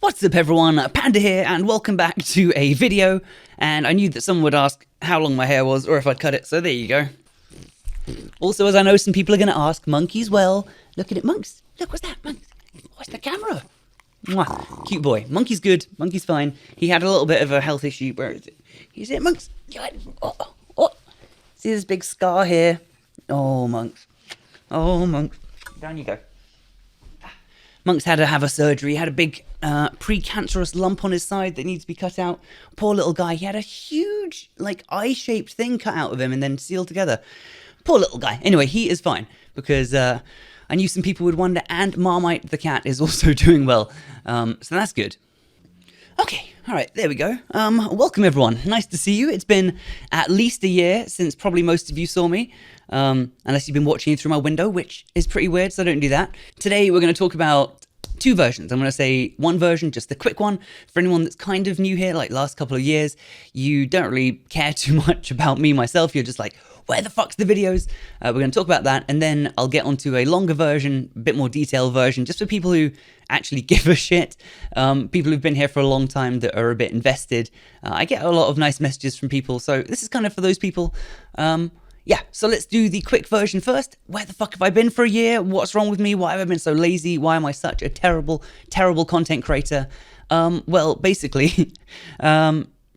What's up everyone, Panda here and welcome back to a video. And I knew that someone would ask how long my hair was or if I'd cut it, so there you go. Also, as I know some people are going to ask, Monkey's well. Look at it, Monks. Look, what's that, Monks? What's the camera? Mwah. Cute boy. Monkey's good. Monkey's fine. He had a little bit of a health issue. Where is it? He's it, Monks. Oh. See this big scar here? Oh, Monks. Oh, Monks. Down you go. Monk's had to have a surgery. He had a big precancerous lump on his side that needs to be cut out. Poor little guy. He had a huge, like, eye-shaped thing cut out of him and then sealed together. Poor little guy. Anyway, he is fine because I knew some people would wonder, and Marmite the cat is also doing well. So that's good. Okay, all right, there we go. Welcome everyone. Nice to see you. It's been at least a year since probably most of you saw me. Unless you've been watching through my window, which is pretty weird, so don't do that. Today we're going to talk about two versions. I'm going to say one version, just the quick one. For anyone that's kind of new here, like last couple of years, you don't really care too much about me myself. You're just like, where the fuck's the videos? We're going to talk about that, and then I'll get onto a longer version, a bit more detailed version, just for people who actually give a shit. People who've been here for a long time that are a bit invested. I get a lot of nice messages from people, so this is kind of for those people. Yeah, so let's do the quick version first. Where the fuck have I been for a year? What's wrong with me? Why have I been so lazy? Why am I such a terrible, terrible content creator? Well, basically,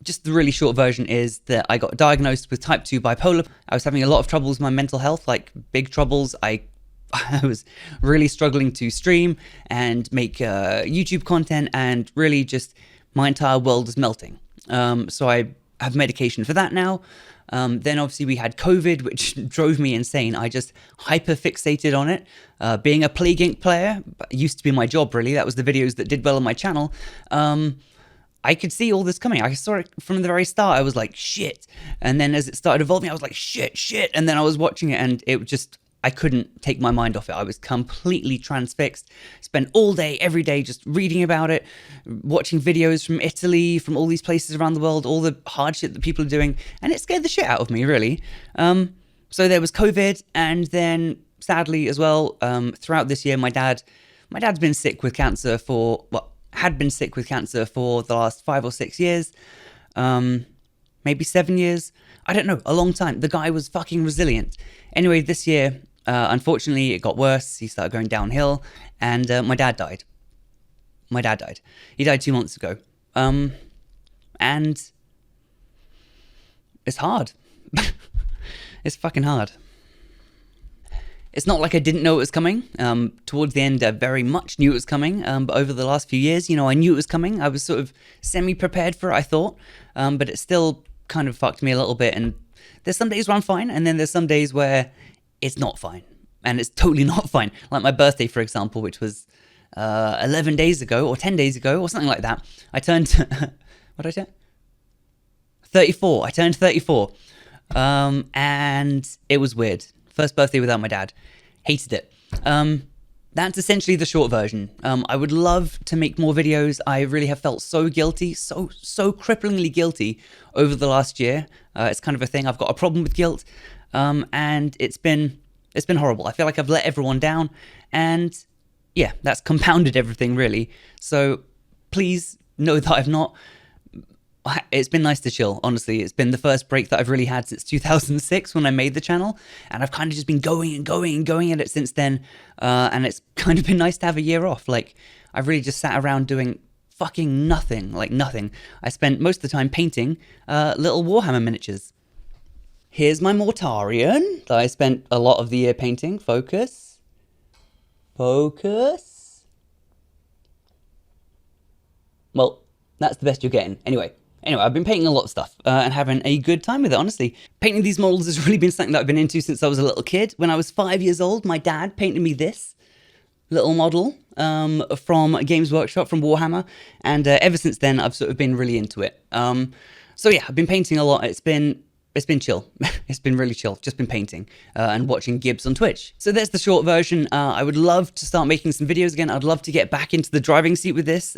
just the really short version is that I got diagnosed with type 2 bipolar. I was having a lot of troubles with my mental health, like big troubles. I was really struggling to stream and make YouTube content, and really just my entire world was melting. So I have medication for that now. Then obviously we had COVID, which drove me insane. I just hyper fixated on it. Being a Plague Inc. player used to be my job, really. That was the videos that did well on my channel. I could see all this coming. I saw it from the very start. I was like, shit. And then as it started evolving, I was like, shit. And then I was watching it and it just, I couldn't take my mind off it. I was completely transfixed. Spent all day, every day, just reading about it, watching videos from Italy, from all these places around the world, all the hard shit that people are doing. And it scared the shit out of me, really. So there was COVID. And then sadly as well, throughout this year, my dad's been sick with cancer had been sick with cancer for the last 5 or 6 years, maybe 7 years. I don't know, a long time. The guy was fucking resilient. Anyway, this year, unfortunately, it got worse. He started going downhill, and my dad died. He died 2 months ago. And it's hard. It's fucking hard. It's not like I didn't know it was coming. Towards the end, I very much knew it was coming. But over the last few years, I knew it was coming. I was sort of semi-prepared for it, I thought. But it still kind of fucked me a little bit. And there's some days where I'm fine. And then there's some days where it's not fine. And it's totally not fine. Like my birthday, for example, which was 11 days ago or 10 days ago or something like that. I turned... what did I say? 34. I turned 34. And it was weird. First birthday without my dad. Hated it. That's essentially the short version. I would love to make more videos. I really have felt so guilty, so cripplingly guilty over the last year. It's kind of a thing. I've got a problem with guilt. And it's been horrible. I feel like I've let everyone down. And yeah, that's compounded everything, really. So please know that I've not... It's been nice to chill, honestly. It's been the first break that I've really had since 2006 when I made the channel, and I've kind of just been going at it since then, and it's kind of been nice to have a year off. Like, I've really just sat around doing fucking nothing, like nothing. I spent most of the time painting little Warhammer miniatures. Here's my Mortarion that I spent a lot of the year painting. Focus. Well, that's the best you're getting. Anyway, I've been painting a lot of stuff and having a good time with it, honestly. Painting these models has really been something that I've been into since I was a little kid. When I was 5 years old, my dad painted me this little model from Games Workshop, from Warhammer. And ever since then, I've sort of been really into it. So yeah, I've been painting a lot. It's been chill. It's been really chill. Just been painting and watching Gibbs on Twitch. So there's the short version. I would love to start making some videos again. I'd love to get back into the driving seat with this.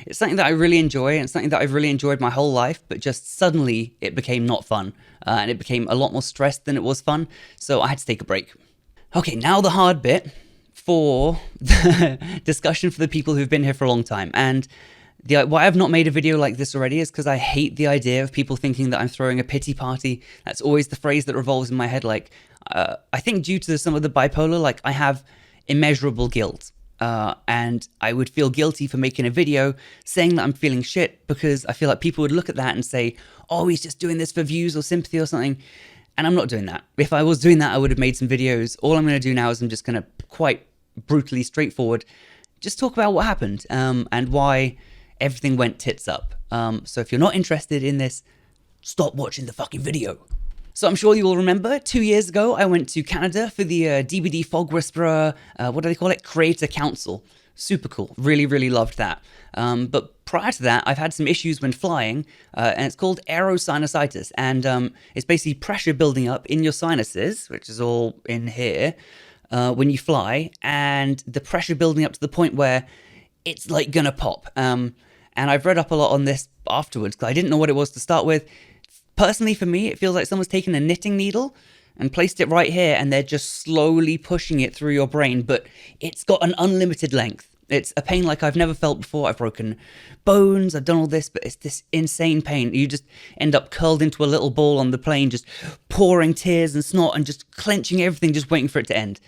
It's something that I really enjoy, and it's something that I've really enjoyed my whole life, but just suddenly it became not fun. And it became a lot more stressed than it was fun. So I had to take a break. Okay, now the hard bit. for the discussion for the people who've been here for a long time. And why I've not made a video like this already is because I hate the idea of people thinking that I'm throwing a pity party. That's always the phrase that revolves in my head. Like, I think due to some of the bipolar, like I have immeasurable guilt. And I would feel guilty for making a video saying that I'm feeling shit because I feel like people would look at that and say, oh, he's just doing this for views or sympathy or something. And I'm not doing that. If I was doing that, I would have made some videos. All I'm going to do now is I'm just going to quite brutally straightforward just talk about what happened and why everything went tits up. So if you're not interested in this, stop watching the fucking video. So I'm sure you will remember 2 years ago, I went to Canada for the DBD Fog Whisperer, what do they call it? Creator Council. Super cool. Really, really loved that. But prior to that, I've had some issues when flying, and it's called aerosinusitis. And it's basically pressure building up in your sinuses, which is all in here, when you fly, and the pressure building up to the point where it's like gonna pop. And I've read up a lot on this afterwards because I didn't know what it was to start with. Personally, for me, it feels like someone's taken a knitting needle and placed it right here, and they're just slowly pushing it through your brain, but it's got an unlimited length. It's a pain like I've never felt before. I've broken bones, I've done all this, but it's this insane pain. You just end up curled into a little ball on the plane, just pouring tears and snot and just clenching everything, just waiting for it to end.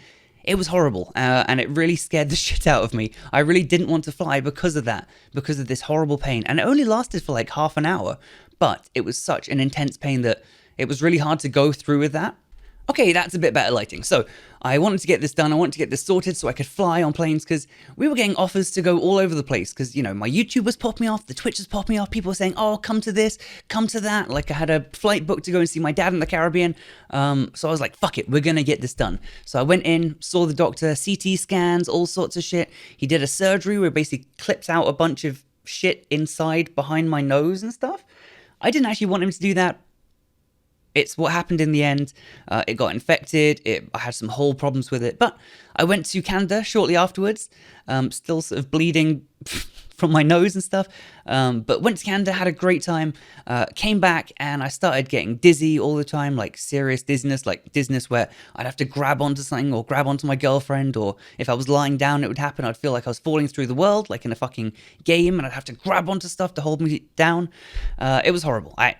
It was horrible, and it really scared the shit out of me. I really didn't want to fly because of that, because of this horrible pain. And it only lasted for like half an hour, but it was such an intense pain that it was really hard to go through with that. Okay, that's a bit better lighting. So I wanted to get this done. I wanted to get this sorted so I could fly on planes because we were getting offers to go all over the place because, you know, my YouTube was popping off, the Twitch was popping off. People were saying, oh, come to this, come to that. Like I had a flight booked to go and see my dad in the Caribbean. So I was like, fuck it, we're going to get this done. So I went in, saw the doctor, CT scans, all sorts of shit. He did a surgery where he basically clipped out a bunch of shit inside behind my nose and stuff. I didn't actually want him to do that. It's what happened in the end. It got infected. I had some whole problems with it. But I went to Canada shortly afterwards, still sort of bleeding from my nose and stuff. But went to Canada, had a great time, came back, and I started getting dizzy all the time, like serious dizziness, where I'd have to grab onto something or grab onto my girlfriend, or if I was lying down, it would happen. I'd feel like I was falling through the world, like in a fucking game, and I'd have to grab onto stuff to hold me down. It was horrible. I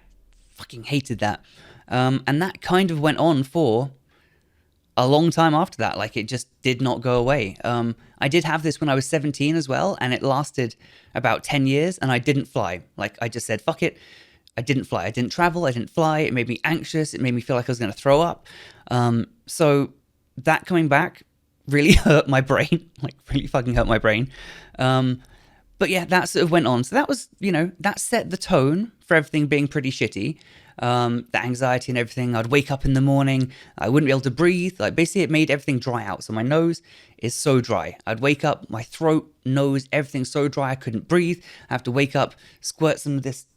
fucking hated that. And that kind of went on for a long time after that. Like, it just did not go away. I did have this when I was 17 as well, and it lasted about 10 years, and I didn't fly. Like, I just said, fuck it. I didn't fly. I didn't travel. I didn't fly. It made me anxious. It made me feel like I was going to throw up. So that coming back really hurt my brain, like really fucking hurt my brain. But yeah, that sort of went on. So that was, you know, that set the tone for everything being pretty shitty. The anxiety and everything. I'd wake up in the morning, I wouldn't be able to breathe. Like, basically it made everything dry out. So my nose is so dry. I'd wake up, my throat, nose, everything's so dry I couldn't breathe. I have to wake up, squirt some of this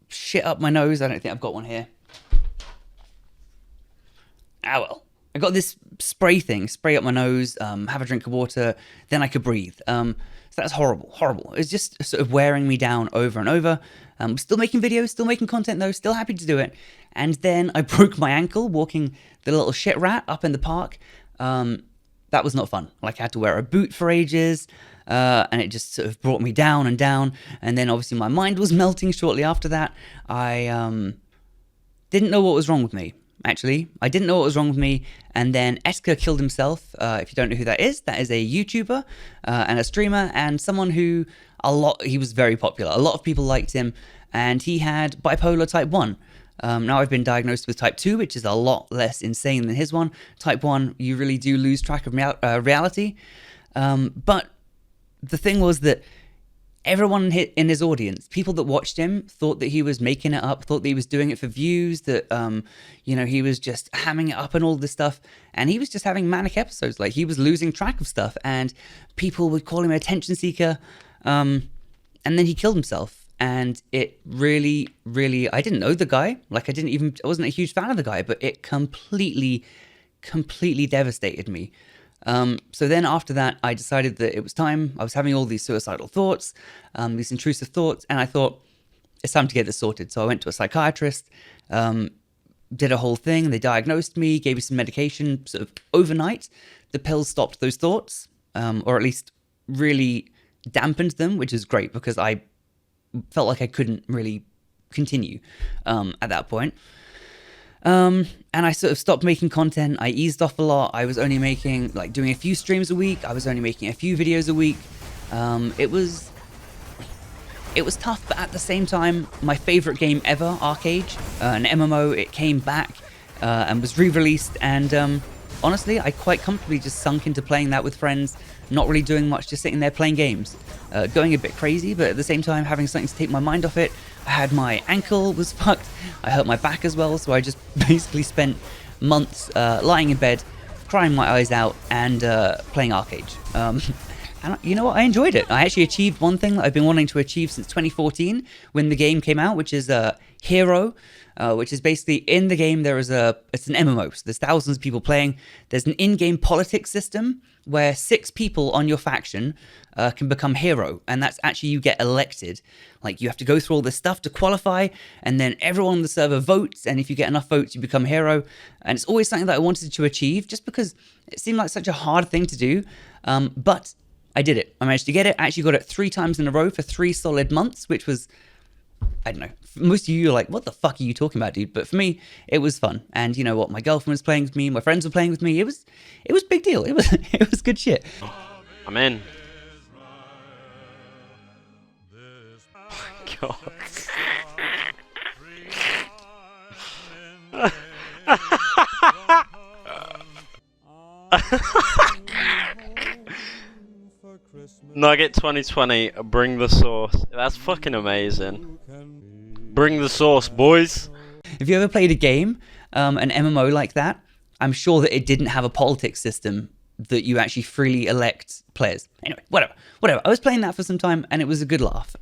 shit up my nose. I don't think I've got one here. Ah well. I got this spray thing, spray up my nose, have a drink of water, then I could breathe. So that's horrible, horrible. It's just sort of wearing me down over and over. Still making videos, still making content though, still happy to do it. And then I broke my ankle walking the little shit rat up in the park. That was not fun. Like, I had to wear a boot for ages, and it just sort of brought me down and down. And then obviously my mind was melting shortly after that. I didn't know what was wrong with me. Actually, I didn't know what was wrong with me, and then Eska killed himself. If you don't know who that is a YouTuber and a streamer, and someone who he was very popular. A lot of people liked him, and he had bipolar type 1. Now I've been diagnosed with type 2, which is a lot less insane than his one. Type 1, you really do lose track of reality. But the thing was that everyone in his audience, people that watched him, thought that he was making it up, thought that he was doing it for views, that, you know, he was just hamming it up and all this stuff. And he was just having manic episodes. Like, he was losing track of stuff, and people would call him an attention seeker. And then he killed himself. And it really, really, I didn't know the guy. Like, I wasn't a huge fan of the guy, but it completely devastated me. So then after that, I decided that it was time. I was having all these suicidal thoughts, these intrusive thoughts, and I thought, it's time to get this sorted. So I went to a psychiatrist, did a whole thing. They diagnosed me, gave me some medication sort of overnight the pills stopped those thoughts, or at least really dampened them, which is great because I felt like I couldn't really continue at that point. And I sort of stopped making content. I eased off a lot. I was only making, like, doing a few streams a week. I was only making a few videos a week. It was tough, but at the same time, my favorite game ever, Arcade, an MMO, it came back and was re-released, and honestly, I quite comfortably just sunk into playing that with friends, not really doing much, just sitting there playing games, going a bit crazy, but at the same time having something to take my mind off it. I had my ankle was fucked, I hurt my back as well, so I just basically spent months lying in bed, crying my eyes out, and playing Arcade. And you know what? I enjoyed it. I actually achieved one thing that I've been wanting to achieve since 2014 when the game came out, which is Hero, which is basically in the game it's an MMO, so there's thousands of people playing. There's an in-game politics system where 6 people on your faction can become hero, and that's actually you get elected. Like, you have to go through all this stuff to qualify, and then everyone on the server votes, and if you get enough votes, you become hero. And it's always something that I wanted to achieve just because it seemed like such a hard thing to do, but I did it. I managed to get it. I actually got it 3 times in a row for 3 solid months, which was, I don't know, most of you are like, what the fuck are you talking about, dude? But for me, it was fun. And you know what? My girlfriend was playing with me. My friends were playing with me. It was a big deal. It was good shit. I'm in. Oh, God. Nugget 2020, bring the sauce. That's fucking amazing. Bring the sauce, boys. If you ever played a game, an MMO like that, I'm sure that it didn't have a politics system that you actually freely elect players. Anyway, whatever. I was playing that for some time, and it was a good laugh.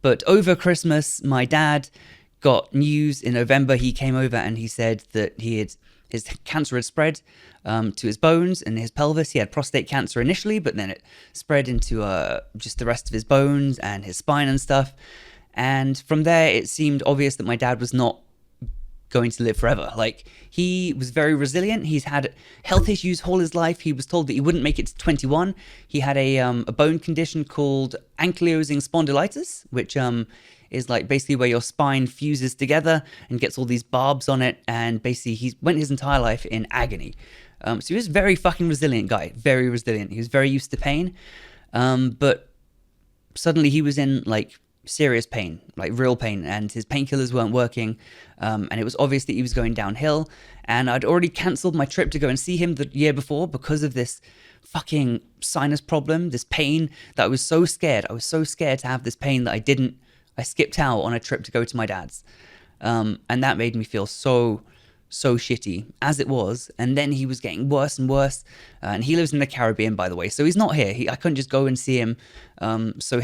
But over Christmas, my dad got news in November. He came over and he said that his cancer had spread to his bones and his pelvis. He had prostate cancer initially, but then it spread into just the rest of his bones and his spine and stuff. And from there, it seemed obvious that my dad was not going to live forever. Like, he was very resilient. He's had health issues all his life. He was told that he wouldn't make it to 21. He had a bone condition called ankylosing spondylitis, which is like basically where your spine fuses together and gets all these barbs on it. And basically he went his entire life in agony. So he was a very fucking resilient guy, very resilient. He was very used to pain. But suddenly he was in like serious pain, like real pain, and his painkillers weren't working. And it was obvious that he was going downhill. And I'd already cancelled my trip to go and see him the year before because of this fucking sinus problem, this pain that I was so scared. I was so scared to have this pain that I skipped out on a trip to go to my dad's. And that made me feel so shitty as it was. And then he was getting worse and worse. And he lives in the Caribbean, by the way. So he's not here. I couldn't just go and see him. So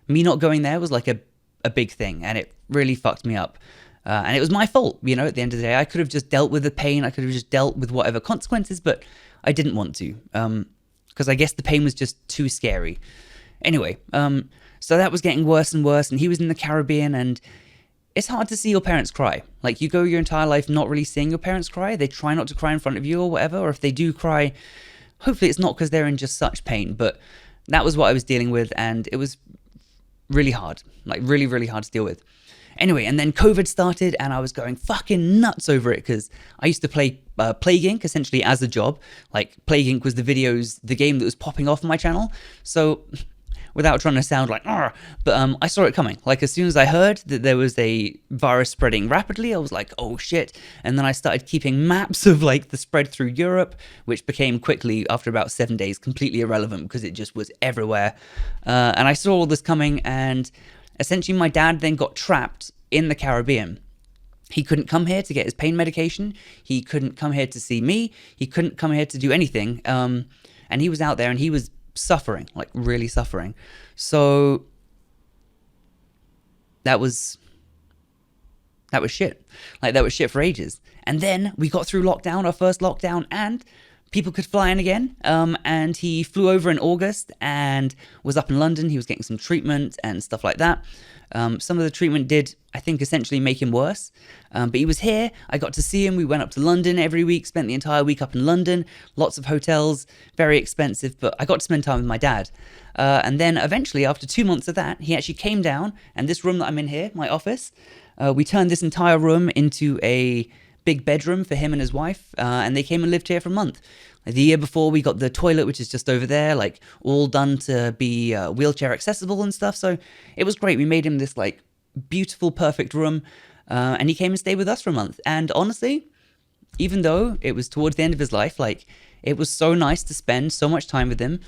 me not going there was like a big thing. And it really fucked me up. And it was my fault, you know, at the end of the day. I could have just dealt with the pain. I could have just dealt with whatever consequences, but I didn't want to. Because I guess the pain was just too scary. Anyway, so that was getting worse and worse. And he was in the Caribbean, and it's hard to see your parents cry. Like, you go your entire life not really seeing your parents cry. They try not to cry in front of you or whatever. Or if they do cry, hopefully it's not because they're in just such pain. But that was what I was dealing with, and it was really hard. Like, really, really hard to deal with. Anyway, and then COVID started, and I was going fucking nuts over it because I used to play Plague Inc. essentially as a job. Like, Plague Inc. was the game that was popping off on my channel. So, without trying to sound like, but I saw it coming. Like, as soon as I heard that there was a virus spreading rapidly, I was like, oh shit. And then I started keeping maps of like the spread through Europe, which became quickly, after about 7 days, completely irrelevant because it just was everywhere. And I saw all this coming, and essentially my dad then got trapped in the Caribbean. He couldn't come here to get his pain medication. He couldn't come here to see me. He couldn't come here to do anything. And he was out there, and he was suffering, like really suffering. So that was shit. Like, that was shit for ages. And then we got through lockdown, our first lockdown, and people could fly in again. And he flew over in August and was up in London. He was getting some treatment and stuff like that. Some of the treatment did, I think, essentially make him worse. But he was here. I got to see him. We went up to London every week, spent the entire week up in London. Lots of hotels, very expensive, but I got to spend time with my dad. And then eventually, after 2 months of that, he actually came down, and this room that I'm in here, my office, we turned this entire room into a big bedroom for him and his wife, and they came and lived here for a month. The year before, we got the toilet, which is just over there, like all done to be wheelchair accessible and stuff. So it was great. We made him this like beautiful, perfect room, and he came and stayed with us for a month. And honestly, even though it was towards the end of his life, like it was so nice to spend so much time with him.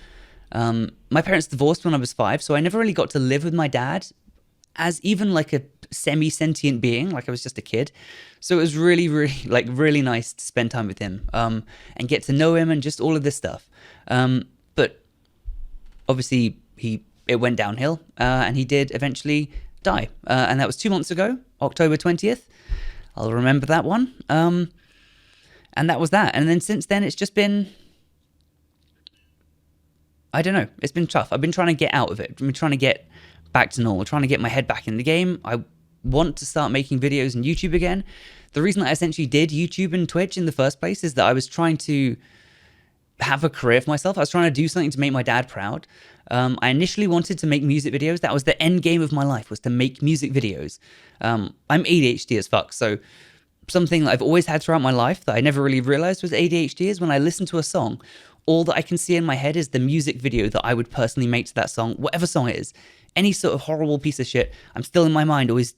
My parents divorced when I was 5, so I never really got to live with my dad as even like a semi-sentient being, like I was just a kid. So it was really, really nice to spend time with him, and get to know him and just all of this stuff. But obviously it went downhill, and he did eventually die. And that was 2 months ago, October 20th. I'll remember that one. And that was that. And then since then, it's just been, I don't know, it's been tough. I've been trying to get out of it. I've been trying to get back to normal, trying to get my head back in the game. I want to start making videos on YouTube again. The reason that I essentially did YouTube and Twitch in the first place is that I was trying to have a career for myself. I was trying to do something to make my dad proud. I initially wanted to make music videos. That was the end game of my life, was to make music videos. I'm ADHD as fuck, so something that I've always had throughout my life that I never really realized was ADHD is when I listen to a song, all that I can see in my head is the music video that I would personally make to that song, whatever song it is. Any sort of horrible piece of shit, I'm still in my mind always,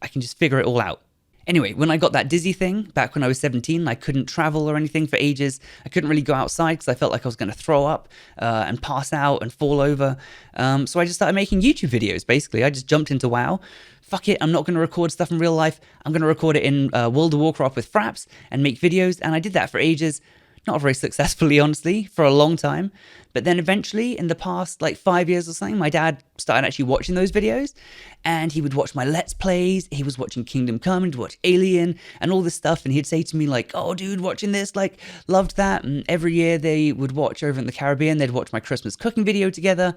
I can just figure it all out. Anyway, when I got that dizzy thing back when I was 17, I couldn't travel or anything for ages. I couldn't really go outside because I felt like I was going to throw up and pass out and fall over. So I just started making YouTube videos, basically. I just jumped into WoW. Fuck it, I'm not going to record stuff in real life. I'm going to record it in World of Warcraft with Fraps and make videos. And I did that for ages. Not very successfully, honestly, for a long time. But then eventually, in the past, like 5 years or something, my dad started actually watching those videos. And he would watch my Let's Plays. He was watching Kingdom Come, he'd watch Alien and all this stuff. And he'd say to me like, oh, dude, watching this, like, loved that. And every year they would watch over in the Caribbean. They'd watch my Christmas cooking video together.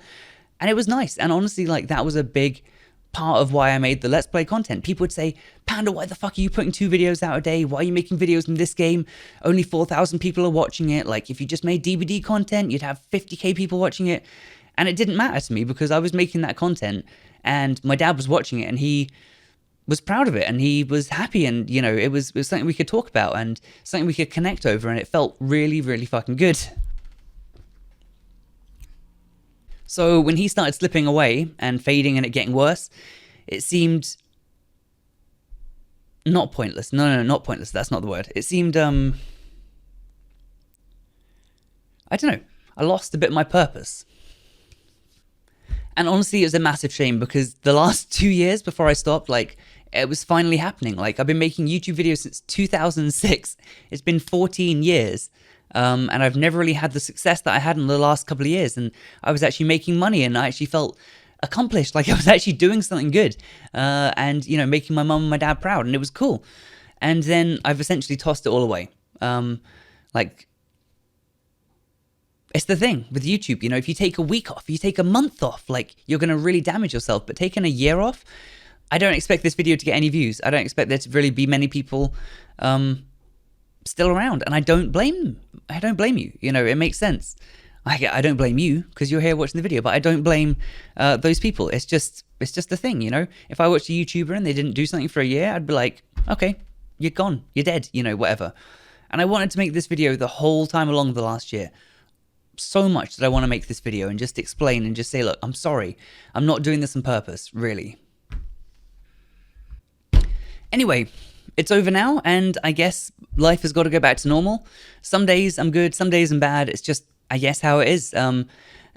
And it was nice. And honestly, like, that was a big part of why I made the Let's Play content. People would say, Panda, why the fuck are you putting 2 videos out a day? Why are you making videos in this game? Only 4,000 people are watching it. Like, if you just made DVD content, you'd have 50k people watching it. And it didn't matter to me because I was making that content and my dad was watching it and he was proud of it and he was happy, and, you know, it was something we could talk about and something we could connect over, and it felt really, really fucking good. So when he started slipping away and fading and it getting worse, it seemed not pointless. No, not pointless. That's not the word. It seemed, I don't know. I lost a bit of my purpose. And honestly, it was a massive shame because the last 2 years before I stopped, like, it was finally happening. Like, I've been making YouTube videos since 2006. It's been 14 years. And I've never really had the success that I had in the last couple of years. And I was actually making money and I actually felt accomplished, like I was actually doing something good, and, you know, making my mum and my dad proud, and it was cool. And then I've essentially tossed it all away. Like, it's the thing with YouTube, you know, if you take a week off, you take a month off, like, you're going to really damage yourself. But taking a year off, I don't expect this video to get any views. I don't expect there to really be many people still around, and I don't blame them. I don't blame you. You know, it makes sense. I don't blame you because you're here watching the video, but I don't blame those people. It's just the thing, you know. If I watched a YouTuber and they didn't do something for a year, I'd be like, okay, you're gone, you're dead, you know, whatever. And I wanted to make this video the whole time along the last year. So much that I want to make this video and just explain and just say, look, I'm sorry. I'm not doing this on purpose, really. Anyway, it's over now, and I guess life has got to go back to normal. Some days I'm good, some days I'm bad. It's just, I guess, how it is. And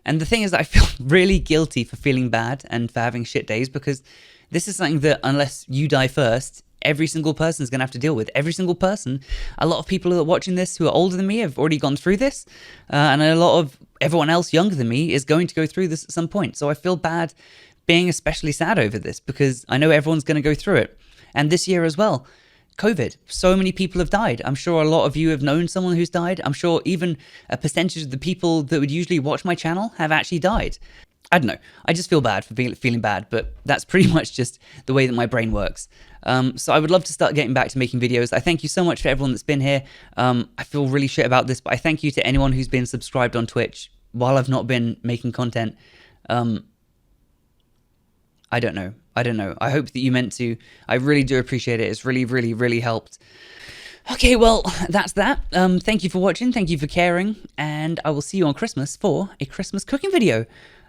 the thing is that I feel really guilty for feeling bad and for having shit days, because this is something that, unless you die first, every single person is going to have to deal with. Every single person. A lot of people who are watching this who are older than me have already gone through this, and a lot of everyone else younger than me is going to go through this at some point. So I feel bad being especially sad over this, because I know everyone's going to go through it. And this year as well, COVID. So many people have died. I'm sure a lot of you have known someone who's died. I'm sure even a percentage of the people that would usually watch my channel have actually died. I don't know. I just feel bad for feeling bad, but that's pretty much just the way that my brain works. So I would love to start getting back to making videos. I thank you so much for everyone that's been here. I feel really shit about this, but I thank you to anyone who's been subscribed on Twitch while I've not been making content. I don't know. I hope that you meant to. I really do appreciate it. It's really, really, really helped. Okay, well, that's that. Thank you for watching. Thank you for caring. And I will see you on Christmas for a Christmas cooking video.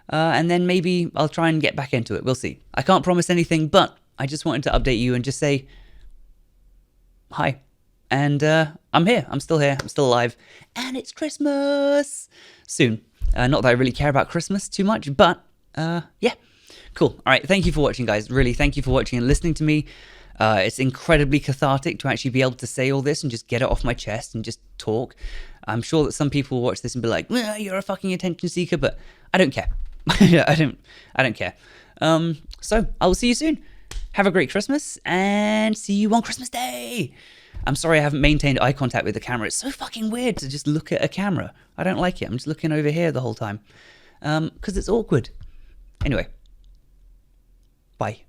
And then maybe I'll try and get back into it. We'll see. I can't promise anything, but I just wanted to update you and just say hi. And I'm here. I'm still here. I'm still alive. And it's Christmas soon. Not that I really care about Christmas too much, but yeah. Cool. All right. Thank you for watching, guys. Really, thank you for watching and listening to me. It's incredibly cathartic to actually be able to say all this and just get it off my chest and just talk. I'm sure that some people will watch this and be like, well, you're a fucking attention seeker, but I don't care. I don't care. So I will see you soon. Have a great Christmas and see you on Christmas Day. I'm sorry I haven't maintained eye contact with the camera. It's so fucking weird to just look at a camera. I don't like it. I'm just looking over here the whole time. Because it's awkward. Anyway. Bye.